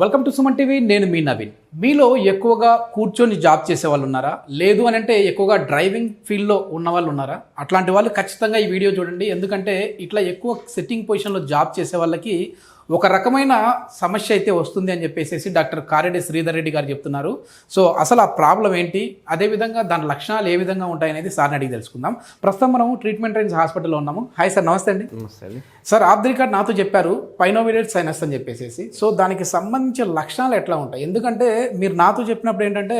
Welcome to Suman TV. నేను మీ నవీన్. మీలో ఎక్కువగా కూర్చొని జాబ్ చేసే వాళ్ళు ఉన్నారా? లేదు అని అంటే ఎక్కువగా డ్రైవింగ్ ఫీల్డ్లో ఉన్న వాళ్ళు ఉన్నారా? అట్లాంటి వాళ్ళు ఖచ్చితంగా ఈ వీడియో చూడండి. ఎందుకంటే ఇట్లా ఎక్కువ సిట్టింగ్ పొజిషన్లో జాబ్ చేసే వాళ్ళకి ఒక రకమైన సమస్య అయితే వస్తుంది అని చెప్పేసి డాక్టర్ కారెడ్డి శ్రీధర్ రెడ్డి గారు చెప్తున్నారు. సో అసలు ఆ ప్రాబ్లం ఏంటి, అదేవిధంగా దాని లక్షణాలు ఏ విధంగా ఉంటాయనేది సార్ని అడిగి తెలుసుకుందాం. ప్రస్తుతం మనము ట్రీట్మెంట్ రేంజ్ హాస్పిటల్లో ఉన్నాము. హాయ్ సార్, నమస్తే అండి. నమస్తే అండి. సార్, ఆఫ్ ది రికార్డ్ నాతో చెప్పారు పైనోవిడెడ్ సైనస్ అని చెప్పేసి. సో దానికి సంబంధించిన లక్షణాలు ఎట్లా ఉంటాయి? ఎందుకంటే మీరు నాతో చెప్పినప్పుడు ఏంటంటే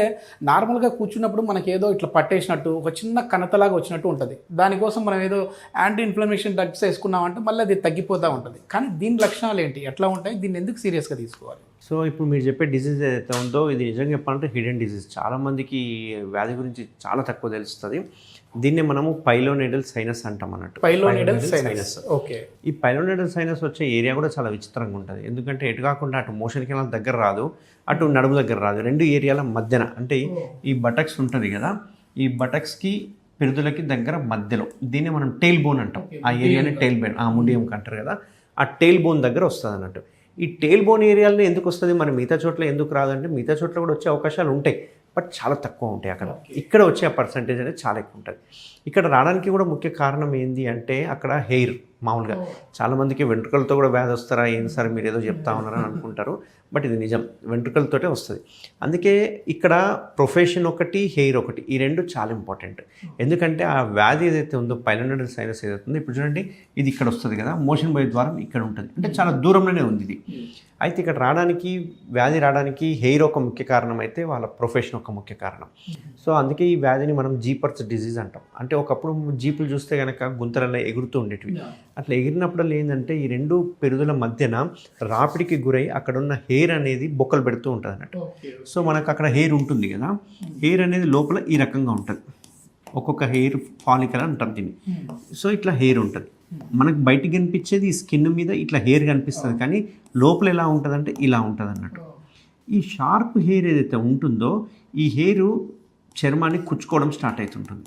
నార్మల్గా కూర్చున్నప్పుడు మనకి ఏదో ఇట్లా పట్టేసినట్టు ఒక చిన్న కణతలాగా వచ్చినట్టు ఉంటుంది. దానికోసం మనం ఏదో యాంటీ ఇన్ఫ్లమేషన్ డ్రగ్స్ వేసుకున్నామంటే మళ్ళీ అది తగ్గిపోతూ ఉంటుంది. కానీ దీని లక్షణాలు ఏంటి, ఎట్లా ఉంటాయి, దీన్ని ఎందుకు సీరియస్గా తీసుకోవాలి? సో ఇప్పుడు మీరు చెప్పే డిజీజ్ ఏదైతే ఉందో ఇది నిజంగా చెప్పాలంటే హిడెన్ డిజీజ్. చాలామందికి వ్యాధి గురించి చాలా తక్కువ తెలుస్తుంది. దీన్ని మనము పైలోనేడల్ సైనస్ అంటాం అన్నట్టు. పైలోనేడల్ సైనస్. ఓకే. ఈ పైలోనేడల్ సైనస్ వచ్చే ఏరియా కూడా చాలా విచిత్రంగా ఉంటుంది. ఎందుకంటే ఎటు కాకుండా అటు మోషన్ కెనాల్ దగ్గర రాదు, అటు నడుము దగ్గర రాదు, రెండు ఏరియాల మధ్యన. అంటే ఈ బటక్స్ ఉంటుంది కదా, ఈ బటక్స్కి పెరుదులకి దగ్గర మధ్యలో దీన్ని మనం టెయిల్ బోన్ అంటాం. ఆ ఏరియాని టెయిల్ బోన్, ఆ ముడియం అంటారు కదా, ఆ టెయిల్ బోన్ దగ్గర వస్తుంది అన్నట్టు. ఈ టెయిల్ బోన్ ఏరియాలో ఎందుకు వస్తుంది, మరి మిగతా చోట్ల ఎందుకు రాదంటే మిగతా చోట్ల కూడా వచ్చే అవకాశాలు ఉంటాయి, బట్ చాలా తక్కువ ఉంటాయి. అక్కడ ఇక్కడ వచ్చే పర్సంటేజ్ అనేది చాలా ఎక్కువ ఉంటుంది. ఇక్కడ రావడానికి కూడా ముఖ్య కారణం ఏంది అంటే అక్కడ హెయిర్. మామూలుగా చాలామందికి వెంట్రుకలతో కూడా వ్యాధి వస్తారా ఏంటి సార్ మీరు ఏదో చెప్తా ఉన్నారని అనుకుంటారు, బట్ ఇది నిజం, వెంట్రుకలతోటే వస్తుంది. అందుకే ఇక్కడ ప్రొఫెషన్ ఒకటి, హెయిర్ ఒకటి, ఈ రెండు చాలా ఇంపార్టెంట్. ఎందుకంటే ఆ వ్యాధి ఏదైతే ఉందో పైలోనేడల్ సైనస్ ఏదైతే ఉందో, ఇప్పుడు చూడండి ఇది ఇక్కడ వస్తుంది కదా, మోషన్ పోయే ద్వారం ఇక్కడ ఉంటుంది, అంటే చాలా దూరంలోనే ఉంది ఇది. అయితే ఇక్కడ రావడానికి, వ్యాధి రావడానికి హెయిర్ ఒక ముఖ్య కారణం అయితే వాళ్ళ ప్రొఫెషన్ ఒక ముఖ్య కారణం. సో అందుకే ఈ వ్యాధిని మనం జీపర్స్ డిజీజ్ అంటాం. అంటే ఒకప్పుడు జీపులు చూస్తే కనుక గుంతలలో ఎగురుతూ ఉండేటివి. అట్లా ఎగిరినప్పుడల్లా ఏంటంటే ఈ రెండు పెరుదుల మధ్యన రాపిడికి గురై అక్కడున్న హెయిర్ అనేది బొక్కలు పెడుతూ ఉంటుంది అన్నట్టు. సో మనకు అక్కడ హెయిర్ ఉంటుంది కదా, హెయిర్ అనేది లోపల ఈ రకంగా ఉంటుంది. ఒక్కొక్క హెయిర్ ఫాలికల్ అంటారు దీన్ని. సో ఇట్లా హెయిర్ ఉంటుంది. మనకు బయటికి కనిపించేది ఈ స్కిన్ మీద ఇట్లా హెయిర్ కనిపిస్తుంది, కానీ లోపల ఎలా ఉంటుందంటే ఇలా ఉంటుంది అన్నట్టు. ఈ షార్ప్ హెయిర్ ఏదైతే ఉంటుందో ఈ హెయిర్ చర్మాన్ని కుచ్చుకోవడం స్టార్ట్ అవుతుంటుంది.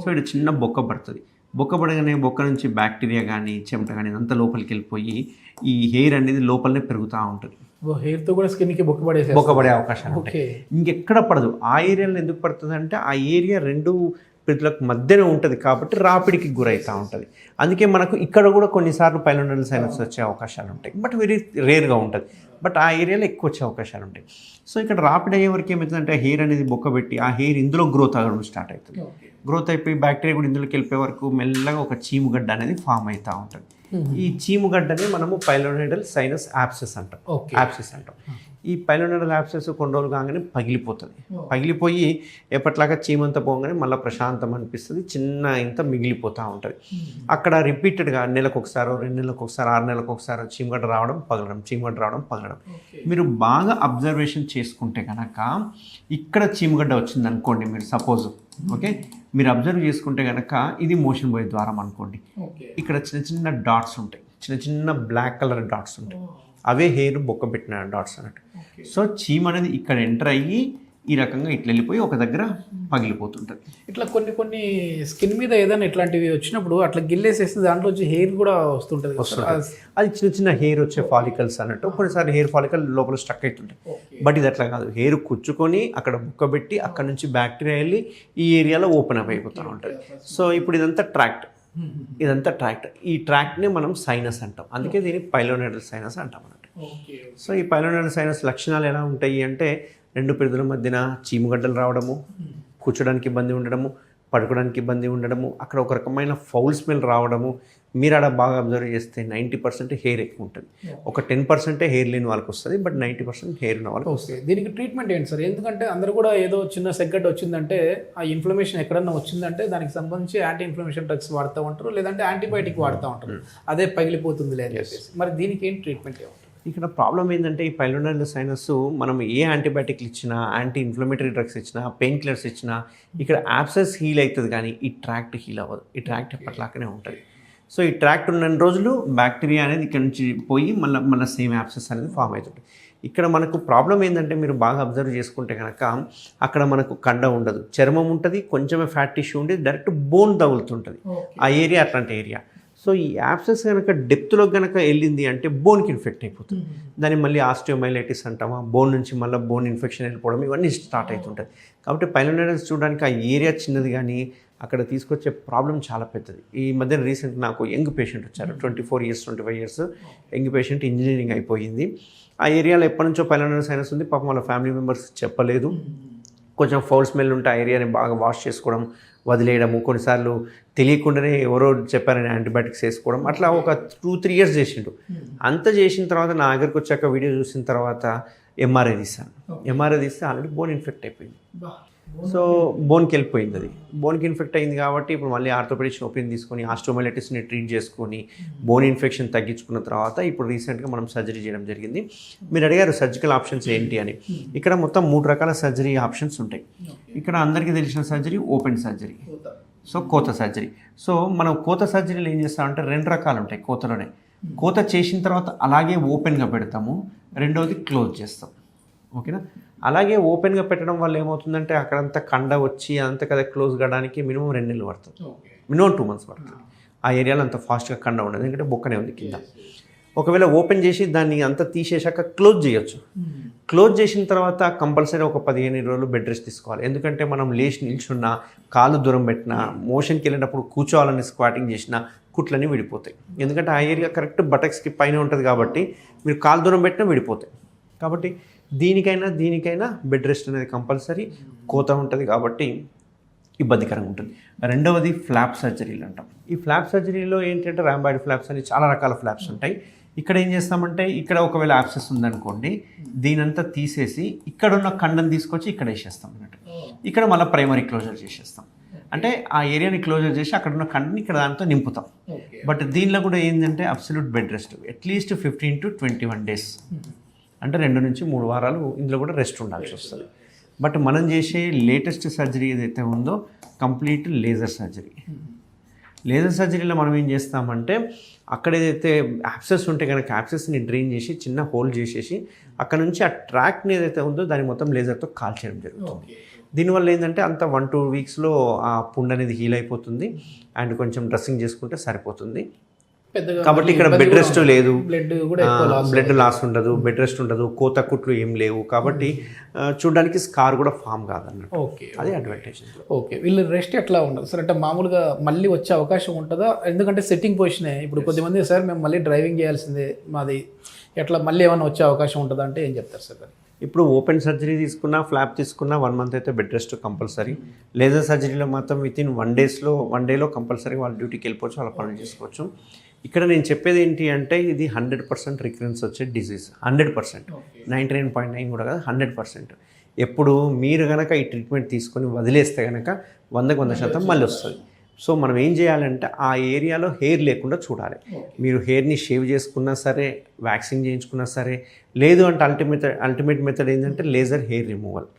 సో ఇక్కడ చిన్న బొక్క పడుతుంది. బొక్క పడగానే బొక్క నుంచి బ్యాక్టీరియా కానీ చెమట కానీ అంతా లోపలికి వెళ్ళిపోయి ఈ హెయిర్ అనేది లోపలనే పెరుగుతూ ఉంటుంది. హెయిర్తో కూడా స్కిన్కి బొక్క పడే అవకాశాలు ఉంటాయి. ఇంకెక్కడ పడదు. ఆ ఏరియాలో ఎందుకు పడుతుంది అంటే ఆ ఏరియా రెండు పెరుదులకు మధ్యన ఉంటుంది కాబట్టి రాపిడికి గురవుతూ ఉంటుంది. అందుకే మనకు ఇక్కడ కూడా కొన్నిసార్లు పైలోనేడల్ సైనస్ వచ్చే అవకాశాలు ఉంటాయి, బట్ వెరీ రేర్గా ఉంటుంది. బట్ ఆ ఏరియాలో ఎక్కువ వచ్చే అవకాశాలు ఉంటాయి. సో ఇక్కడ రాపిడ్ అయ్యే వరకు ఏమవుతుందంటే హెయిర్ అనేది బొక్క పెట్టి ఆ హెయిర్ ఇందులో గ్రోత్ అవ్వడం స్టార్ట్ అవుతుంది. గ్రోత్ అయిపోయి బ్యాక్టీరియా కూడా ఇందులోకి వెళ్ళిపోయే వరకు మెల్లగా ఒక చీముగడ్డ అనేది ఫామ్ అవుతూ ఉంటుంది. ఈ చీముగడ్డని మనము పైలోనేడల్ సైనస్ యాబ్సెస్ అంటాం. యాబ్సెస్ అంటాం. ఈ పైలోనేడల్ యాబ్సెస్ కొన్ని రోజులు కాగానే పగిలిపోతుంది. పగిలిపోయి ఎప్పట్లాగా చీమంతా పోగానే మళ్ళీ ప్రశాంతం అనిపిస్తుంది, చిన్న ఇంత మిగిలిపోతూ ఉంటుంది. అక్కడ రిపీటెడ్గా నెలకు ఒకసారి, 2 నెలలకు ఒకసారి, 6 నెలలకు ఒకసారి చీమగడ్డ రావడం పగలడం, చీమగడ్డ రావడం పగలడం. మీరు బాగా అబ్జర్వేషన్ చేసుకుంటే కనుక ఇక్కడ చీమగడ్డ వచ్చింది అనుకోండి, మీరు సపోజ్ ఓకే, మీరు అబ్జర్వ్ చేసుకుంటే కనుక ఇది మోషన్ పోయే ద్వారం అనుకోండి. ఇక్కడ చిన్న చిన్న డాట్స్ ఉంటాయి, చిన్న చిన్న బ్లాక్ కలర్ డాట్స్ ఉంటాయి, అవే హెయిర్ బొక్క పెట్టిన డాట్స్ అన్నట్టు. సో చీమ అనేది ఇక్కడ ఎంటర్ అయ్యి ఈ రకంగా ఇట్లా వెళ్ళిపోయి ఒక దగ్గర పగిలిపోతుంటుంది. ఇట్లా కొన్ని స్కిన్ మీద ఏదైనా ఇట్లాంటివి వచ్చినప్పుడు అట్లా గిల్లేసేస్తే దాంట్లో వచ్చి హెయిర్ కూడా వస్తుంటుంది. అది చిన్న చిన్న హెయిర్ వచ్చే ఫాలికల్స్ అన్నట్టు. కొన్నిసార్లు హెయిర్ ఫాలికల్ లోపల స్టక్ అవుతుంటాయి, బట్ ఇది అట్లా కాదు. హెయిర్ కుచ్చుకొని అక్కడ బుక్క పెట్టి అక్కడ నుంచి బ్యాక్టీరియా వెళ్ళి ఈ ఏరియాలో ఓపెన్ అప్ అయిపోతూ ఉంటుంది. సో ఇప్పుడు ఇదంతా ట్రాక్ట్. ఈ ట్రాక్ట్ని మనం సైనస్ అంటాం. అందుకే దీన్ని పైలోనేడల్ సైనస్ అంటాం అన్నట్టు. సో ఈ పైలోనేడల్ సైనస్ లక్షణాలు ఎలా ఉంటాయి అంటే రెండు పెరుదుల మధ్యన చీముగడ్డలు రావడము, కూర్చోడానికి ఇబ్బంది ఉండడము, పడుకోవడానికి ఇబ్బంది ఉండడము, అక్కడ ఒక రకమైన ఫౌల్ స్మెల్ రావడము. మీరు అక్కడ బాగా అబ్జర్వ్ చేస్తే 90% హెయిర్ ఎక్కువ ఉంటుంది. ఒక 10% హెయిర్ లేని వాళ్ళకి వస్తుంది, బట్ 90% హెయిర్ ఉన్న వాళ్ళకి వస్తుంది. దీనికి ట్రీట్మెంట్ ఏంటి సార్? ఎందుకంటే అందరూ కూడా ఏదో చిన్న సెగ్గడ్డ వచ్చిందంటే, ఆ ఇన్ఫ్లమేషన్ ఎక్కడన్నా వచ్చిందంటే దానికి సంబంధించి యాంటీ ఇన్ఫ్లమేషన్ డ్రగ్స్ వాడుతూ ఉంటారు, లేదంటే యాంటీబయాటిక్ వాడుతూ ఉంటారు, అదే పగిలిపోతుంది లేదు. మరి దీనికి ఏంటి ట్రీట్మెంట్ ఏమంటారు? ఇక్కడ ప్రాబ్లం ఏంటంటే ఈ పైలోనేడల్ సైనస్ మనం ఏ యాంటీబయాటిక్లు ఇచ్చినా, యాంటీ ఇన్ఫ్లమేటరీ డ్రగ్స్ ఇచ్చినా, పెయిన్ కిల్లర్స్ ఇచ్చినా ఇక్కడ యాబ్సెస్ హీల్ అవుతుంది, కానీ ఈ ట్రాక్ట్ హీల్ అవ్వదు. ఈ ట్రాక్ట్ ఎప్పటిలాగానే ఉంటుంది. సో ఈ ట్రాక్ట్ ఉన్న రోజులు బ్యాక్టీరియా అనేది ఇక్కడ నుంచి పోయి మళ్ళీ సేమ్ యాబ్సెస్ అనేది ఫామ్ అవుతుంది. ఇక్కడ మనకు ప్రాబ్లం ఏంటంటే మీరు బాగా అబ్జర్వ్ చేసుకుంటే కనుక అక్కడ మనకు కండ ఉండదు, చర్మం ఉంటుంది, కొంచెమే ఫ్యాట్ టిష్యూ ఉండి డైరెక్ట్ బోన్ తగులుతుంటుంది. ఆ ఏరియా అట్లాంటి ఏరియా. సో ఈ యాప్సెస్ కనుక డెప్త్లో కనుక వెళ్ళింది అంటే బోన్కి ఇన్ఫెక్ట్ అయిపోతుంది. దాన్ని మళ్ళీ ఆస్టియోమైలైటిస్ అంటామా, బోన్ నుంచి మళ్ళీ బోన్ ఇన్ఫెక్షన్ వెళ్ళిపోవడం ఇవన్నీ స్టార్ట్ అవుతుంటుంది. కాబట్టి పైలోనైటిస్ చూడడానికి ఆ ఏరియా చిన్నది కానీ అక్కడ తీసుకొచ్చే ప్రాబ్లం చాలా పెద్దది. ఈ మధ్య రీసెంట్ నాకు యంగ్ పేషెంట్ వచ్చారు, 24 years 25 years young patient, engineering అయిపోయింది. ఆ ఏరియాలో ఎప్పటి నుంచో పైలోనైటిస్ సైనస్ ఉంది. పాపం వాళ్ళ ఫ్యామిలీ మెంబర్స్ చెప్పలేదు. కొంచెం ఫౌల్ స్మెల్ ఉంటే ఆ ఏరియాని బాగా వాష్ చేసుకోవడం, వదిలేయడము, కొన్నిసార్లు తెలియకుండానే ఎవరో చెప్పారని యాంటీబయాటిక్స్ వేసుకోవడం, అట్లా ఒక 2-3 years చేసిండు. అంత చేసిన తర్వాత నా దగ్గరికి వచ్చాక వీడియో చూసిన తర్వాత ఎంఆర్ఐ తీస్తాను. ఎంఆర్ఐ తీస్తే ఆల్రెడీ బోన్ ఇన్ఫెక్ట్ అయిపోయింది. సో బోన్కి వెళ్ళిపోయింది. అది బోన్కి ఇన్ఫెక్ట్ అయింది కాబట్టి ఇప్పుడు మళ్ళీ ఆర్థోపెడిక్స్ ఒపీనియన్ తీసుకొని ఆస్టియోమైలైటిస్ని ట్రీట్ చేసుకొని బోన్ ఇన్ఫెక్షన్ తగ్గించుకున్న తర్వాత ఇప్పుడు రీసెంట్గా మనం సర్జరీ చేయడం జరిగింది. మీరు అడిగారు సర్జికల్ ఆప్షన్స్ ఏంటి అని. ఇక్కడ మొత్తం 3 రకాల సర్జరీ ఆప్షన్స్ ఉంటాయి. ఇక్కడ అందరికీ తెలిసిన సర్జరీ ఓపెన్ సర్జరీ, సో కోత సర్జరీ. సో మనం కోత సర్జరీలో ఏం చేస్తామంటే 2 రకాలు ఉంటాయి కోతలోనే. కోత చేసిన తర్వాత అలాగే ఓపెన్గా పెడతాము, రెండవది క్లోజ్ చేస్తాం. ఓకేనా? అలాగే ఓపెన్గా పెట్టడం వల్ల ఏమవుతుందంటే అక్కడంతా కండ వచ్చి అంత కదా క్లోజ్ కావడానికి మినిమం 2 నెలలు పడుతుంది, మినిమం 2 months పడుతుంది. ఆ ఏరియాలో అంత ఫాస్ట్గా కండ ఉండదు, ఎందుకంటే బొక్కనే ఉంది కింద. ఒకవేళ ఓపెన్ చేసి దాన్ని అంతా తీసేశాక క్లోజ్ చేయొచ్చు. క్లోజ్ చేసిన తర్వాత కంపల్సరీ ఒక 15 రోజులు బెడ్ రెస్ట్ తీసుకోవాలి. ఎందుకంటే మనం లేచి నిల్చున్నా, కాలు దూరం పెట్టినా, మోషన్కి వెళ్ళినప్పుడు కూర్చోవాలని స్క్వాటింగ్ చేసినా కుట్లన్నీ విడిపోతాయి. ఎందుకంటే ఆ ఏరియా కరెక్ట్ బటక్స్కి పైన ఉంటుంది కాబట్టి మీరు కాలు దూరం పెట్టినా విడిపోతాయి. కాబట్టి దీనికైనా బెడ్ రెస్ట్ అనేది కంపల్సరీ. కోత ఉంటుంది కాబట్టి ఇబ్బందికరంగా ఉంటుంది. రెండవది ఫ్లాప్ సర్జరీలు అంటాం. ఈ ఫ్లాప్ సర్జరీలో ఏంటంటే రాంబాయిడ్ ఫ్లాప్స్ అని చాలా రకాల ఫ్లాప్స్ ఉంటాయి. ఇక్కడ ఏం చేస్తామంటే ఇక్కడ ఒకవేళ యాప్సెస్ ఉందనుకోండి, దీనంతా తీసేసి ఇక్కడ ఉన్న కండను తీసుకొచ్చి ఇక్కడ వేసేస్తాం అన్నట్టు. ఇక్కడ మళ్ళీ ప్రైమరీ క్లోజర్ చేసేస్తాం. అంటే ఆ ఏరియాని క్లోజర్ చేసి అక్కడ ఉన్న కండని ఇక్కడ దాంతో నింపుతాం. బట్ దీనిలో కూడా ఏంటంటే absolute bed rest, at least 15 to 21 days, అంటే 2 నుంచి 3 వారాలు ఇందులో కూడా రెస్ట్ ఉండాల్సి వస్తుంది. బట్ మనం చేసే లేటెస్ట్ సర్జరీ ఏదైతే ఉందో కంప్లీట్ లేజర్ సర్జరీ. లేజర్ సర్జరీలో మనం ఏం చేస్తామంటే అక్కడ ఏదైతే యాప్సెస్ ఉంటే కనుక యాప్సెస్ని డ్రైన్ చేసి చిన్న హోల్ చేసేసి అక్కడ నుంచి ఆ ట్రాక్ని ఏదైతే ఉందో దాన్ని మొత్తం లేజర్తో కాల్చేయడం జరుగుతుంది. దీనివల్ల ఏంటంటే అంత 1-2 weeksలో ఆ పుండ్ అనేది హీల్ అయిపోతుంది అండ్ కొంచెం డ్రెస్సింగ్ చేసుకుంటే సరిపోతుంది. కాబట్టి ఇక్కడ బెడ్ రెస్ట్ లేదు, బ్లడ్ లాస్ ఉండదు, బెడ్ రెస్ట్ ఉండదు, కోత కుట్లు ఏం లేవు. కాబట్టి చూడడానికి స్కార్ కూడా ఫామ్ కాదన్నట్టు. అదే అడ్వాంటేజ్. ఓకే, వీళ్ళు రెస్ట్ ఎట్లా ఉండదు సార్? అంటే మామూలుగా మళ్ళీ వచ్చే అవకాశం ఉంటుందా? ఎందుకంటే సెట్టింగ్ పొజిషనే. ఇప్పుడు కొద్దిమంది సార్ మేము మళ్ళీ డ్రైవింగ్ చేయాల్సిందే మాది, ఎట్లా మళ్ళీ ఏమైనా వచ్చే అవకాశం ఉంటుందా అంటే ఏం చెప్తారు సార్? ఇప్పుడు ఓపెన్ సర్జరీ తీసుకున్నా, ఫ్లాప్ తీసుకున్నా 1 month అయితే బెడ్ రెస్ట్ కంపల్సరీ. లేజర్ సర్జరీలో మాత్రం within 1 dayలో కంపల్సరీ వాళ్ళ డ్యూటీకి వెళ్ళిపోవచ్చు, వాళ్ళ పనులు చేసుకోవచ్చు. ఇక్కడ నేను చెప్పేది ఏంటి అంటే ఇది 100% రికరెన్స్ వచ్చే డిసీజ్. 100%, 99.9 కూడా కాదు, 100%. ఎప్పుడు మీరు కనుక ఈ ట్రీట్మెంట్ తీసుకొని వదిలేస్తే కనుక 100% మళ్ళీ వస్తుంది. సో మనం ఏం చేయాలంటే ఆ ఏరియాలో హెయిర్ లేకుండా చూడాలి. మీరు హెయిర్ని షేవ్ చేసుకున్నా సరే, వ్యాక్సింగ్ చేయించుకున్నా సరే, లేదు అంటే అల్టిమేట్ మెథడ్ ఏంటంటే లేజర్ హెయిర్ రిమూవల్.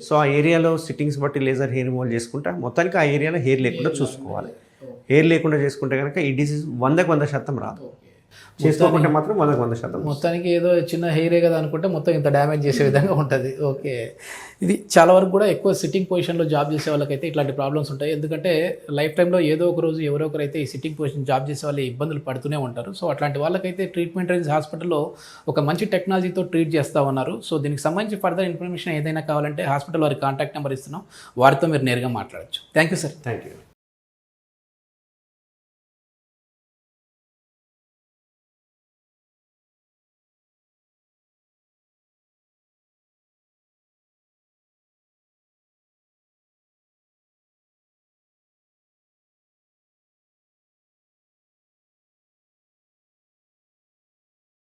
సో ఆ ఏరియాలో సిట్టింగ్స్ బట్టి లేజర్ హెయిర్ రిమూవల్ చేసుకుంటే మొత్తానికి ఆ ఏరియాలో హెయిర్ లేకుండా చూసుకోవాలి. హెయిర్ లేకుండా చేసుకుంటే కనుక ఈ డిసీజ్ 100% రాదు. చేసుకోకుంటే మాత్రం 100%. మొత్తానికి ఏదో చిన్న హెయిరే కదా అనుకుంటే మొత్తం ఇంత డ్యామేజ్ చేసే విధంగా ఉంటుంది. ఓకే, ఇది చాలా వరకు కూడా ఎక్కువ సిట్టింగ్ పొజిషన్లో జాబ్ చేసే వాళ్ళకైతే ఇట్లాంటి ప్రాబ్లమ్స్ ఉంటాయి. ఎందుకంటే లైఫ్ టైంలో ఏదో ఒక రోజు ఎవరో ఒకరైతే ఈ సిట్టింగ్ పొజిషన్ జాబ్ చేసే వాళ్ళు ఇబ్బందులు పడుతూనే ఉంటారు. సో అట్లాంటి వాళ్ళకైతే ట్రీట్మెంట్ రేంజ్ హాస్పిటల్లో ఒక మంచి టెక్నాలజీతో ట్రీట్ చేస్తూ ఉన్నారు. సో దీనికి సంబంధించి ఫర్దర్ ఇన్ఫర్మేషన్ ఏదైనా కావాలంటే హాస్పిటల్ వారి కాంటాక్ట్ నెంబర్ ఇస్తున్నాం, వారితో మీరు నేరుగా మాట్లాడచ్చు. Thank you sir. Thank you.